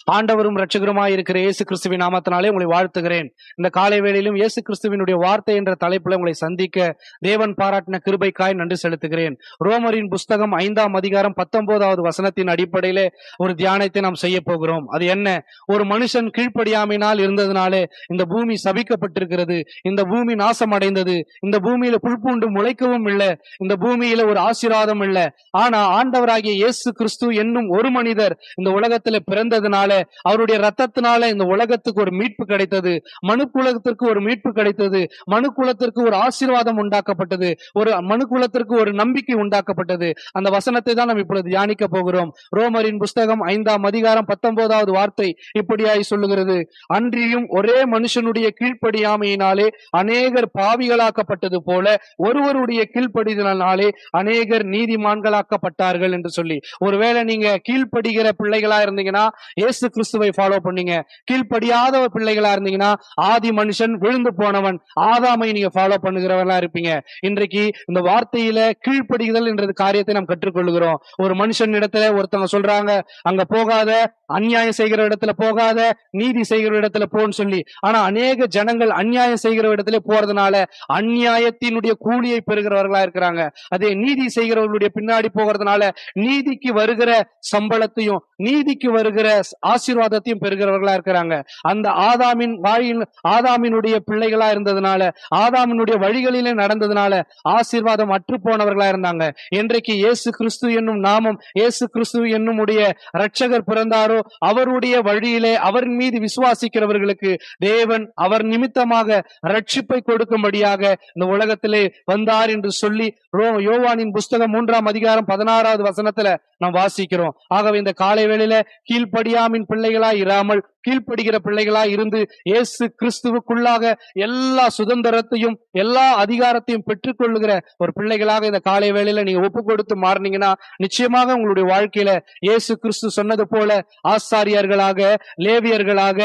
ஆண்டவரும் இரட்சகருமாய் இருக்கிற இயேசு கிறிஸ்துவின் நாமத்தினாலே உங்களை வாழ்த்துகிறேன். இந்த காலை வேளையிலும் இயேசு கிறிஸ்துவினுடைய வார்த்தை என்ற தலைப்புல உங்களை சந்திக்க தேவன் பாராட்டின கிருபைக்காய் நன்றி செலுத்துகிறேன். ரோமரின் புஸ்தகம் 5ஆம் அதிகாரம் 19வது வசனத்தின் அடிப்படையிலே ஒரு தியானத்தை நாம் செய்ய போகிறோம். அது என்ன? ஒரு மனுஷன் கீழ்ப்படியாமையினால் இருந்ததுனாலே இந்த பூமி சபிக்கப்பட்டிருக்கிறது, இந்த பூமி நாசம் அடைந்தது, இந்த பூமியில புல்பூண்டு முளைக்கவும் இல்லை, இந்த பூமியில ஒரு ஆசீர்வாதம் இல்லை. ஆனா ஆண்டவராகிய இயேசு கிறிஸ்து என்னும் ஒரு மனிதர் இந்த உலகத்துல பிறந்ததுனால, அவருடைய ரத்தத்தினால இந்த உலகத்துக்கு ஒரு மீட்பு கிடைத்தது, மனுக்குலத்திற்கு ஒரு மீட்பு கிடைத்தது, மனுக்குலத்திற்கு ஒரு ஆசீர்வாதம் உண்டாக்கப்பட்டது, ஒரு மனுக்குலத்திற்கு ஒரு நம்பிக்கை உண்டாக்கப்பட்டது. அந்த வசனத்தை தான் நாம் இப்பொழுது தியானிக்க போகிறோம். ரோமரின் புஸ்தகம் 5ஆம் அதிகாரம் 19வது வார்த்தை இப்படியாய் சொல்லுகிறது: அன்றியும் ஒரே மனுஷனுடைய கீழ்ப்படியாமையினாலே அநேகர் பாவிகளாக்கப்பட்டது போல ஒருவருடைய கீழ்ப்படிதலினாலே அநேகர் நீதிமான்களாக்கப்பட்டார்கள் என்று சொல்லி. ஒருவேளை நீங்க கீழ்ப்படுகிற பிள்ளைகளா இருந்தீங்கன்னா இயேசு கிறிஸ்துவை ஃபாலோ பண்ணீங்க. கீழ்ப்படியாத பிள்ளைகளா இருந்தீங்கன்னா ஆதி மனுஷன் விழுந்து போனவன் ஆதாமை நீங்க ஃபாலோ பண்ணுகிறவர்களா இருப்பீங்க. இன்றைக்கு இந்த வார்த்தையில கீழ்ப்படிதல் என்ற காரியத்தை நாம் கற்றுக்கொள்கிறோம். ஒரு மனுஷன் இடத்துல ஒருத்தவங்க சொல்றாங்க, அங்க போகாத, அநியாயம் செய்கிற இடத்துல போகாத, நீதி செய்கிற இடத்துல போன்னு சொல்லி. ஆனா அநேக ஜனங்கள் அநியாயம் செய்கிற இடத்துல போறதுனால அநியாயத்தினுடைய கூலியை பெறுகிறவர்களா இருக்கிறாங்க. அதே நீதி செய்கிறவர்களுடைய பின்னாடி போகிறதுனால நீதிக்கு வருகிற சம்பளத்தையும் நீதிக்கு வருகிற ஆசீர்வாதத்தையும் பெறுகிறவர்களா இருக்கிறாங்க. அந்த ஆதாமினுடைய பிள்ளைகளா இருந்ததுனால, ஆதாமினுடைய வழிகளிலே நடந்ததுனால ஆசீர்வாதம் அற்று போனவர்களா இருந்தாங்க. இன்றைக்கு இயேசு கிறிஸ்து என்னும் நாமம், இயேசு கிறிஸ்து என்னும் இரட்சகர் பிறந்தாரோ அவருடைய வழியிலே அவர் மீது விசுவாசிக்கிறவர்களுக்கு தேவன் அவர் நிமித்தமாக ரட்சிப்பை கொடுக்கும்படியாக இந்த உலகத்திலே வந்தார் என்று சொல்லி யோவானின் புஸ்தகம் 3ஆம் அதிகாரம் 16வது வசனத்துல நாம் வாசிக்கிறோம். ஆகவே இந்த காலை வேளையில கீழ்ப்படியாமின் பிள்ளைகளாய் இராமல் கீழ்ப்படுகிற பிள்ளைகளாய் இருந்து இயேசு கிறிஸ்துவுக்குள்ளாக எல்லா சுதந்திரத்தையும் எல்லா அதிகாரத்தையும் பெற்றுக் கொள்ளுகிற ஒரு பிள்ளைகளாக இந்த காலை வேளையில நீங்க ஒப்பு கொடுத்து மாறினீங்கன்னா நிச்சயமாக உங்களுடைய வாழ்க்கையில இயேசு கிறிஸ்து சொன்னது போல ஆசாரியர்களாக, லேவியர்களாக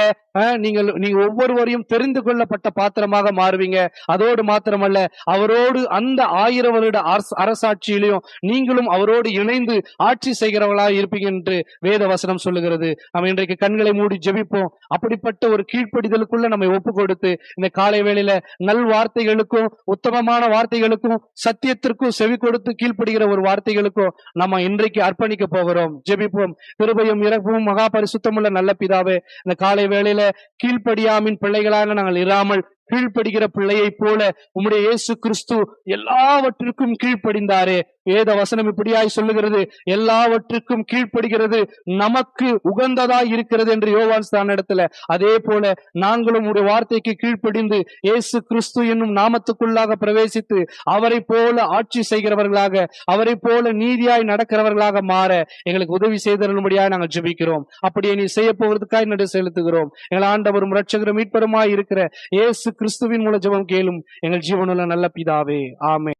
நீங்க ஒவ்வொருவரையும் தெரிந்து கொள்ளப்பட்ட பாத்திரமாக மாறுவீங்க. அதோடு மாத்திரமல்ல, அவரோடு அந்த 1000 வருட அரசாட்சியிலையும் நீங்களும் அவரோடு இணைந்து ஆட்சி செய்கிறவர்களாக இருப்பீங்க என்று வேத வசனம் சொல்லுகிறது. நம்ம இன்றைக்கு கண்களை மூடி ஜெபிப்போம். அப்படிப்பட்ட ஒரு கீழ்ப்படிதலுக்குள்ள நம்ம ஒப்பு கொடுத்து இந்த காலை வேளையில நல் வார்த்தைகளுக்கும் உத்தமமான வார்த்தைகளுக்கும் சத்தியத்திற்கும் செவி கொடுத்து கீழ்ப்படுகிற ஒரு வார்த்தைகளுக்கும் நம்ம இன்றைக்கு அர்ப்பணிக்க போகிறோம். ஜெபிப்போம். கிருபையும் இரக்கமும் மகா பரிசுத்தமுள்ள நல்ல பிதாவே, இந்த காலை வேளையில கீழ்ப்படியாமின் பிள்ளைகளாக நாங்கள் இராமல் கீழ்ப்படுகிற பிள்ளையை போல உம்முடைய இயேசு கிறிஸ்து எல்லாவற்றிற்கும் கீழ்ப்படிந்தாரே. வேத வசனம் இப்படியாய் சொல்லுகிறது, எல்லாவற்றுக்கும் கீழ்ப்படுகிறது நமக்கு உகந்ததாய் இருக்கிறது என்று யோவான் ஸ்தானிடத்துல. அதே போல நாங்களும் ஒரு வார்த்தைக்கு கீழ்ப்படிந்து இயேசு கிறிஸ்து என்னும் நாமத்துக்குள்ளாக பிரவேசித்து அவரை போல ஆட்சி செய்கிறவர்களாக, அவரை போல நீதியாய் நடக்கிறவர்களாக மாற எங்களுக்கு உதவி செய்தரும்படியாய் நாங்கள் ஜெபிக்கிறோம். அப்படியே நீ செய்ய போவதற்காக நன்றி செலுத்துகிறோம். எங்கள் ஆண்டவரும் இரட்சகரும் மீட்பருமாய் இருக்கிற இயேசு கிறிஸ்துவின் மூலம் ஜெபம் கேளும் எங்கள் ஜீவனுள்ள நல்ல பிதாவே. ஆமென்.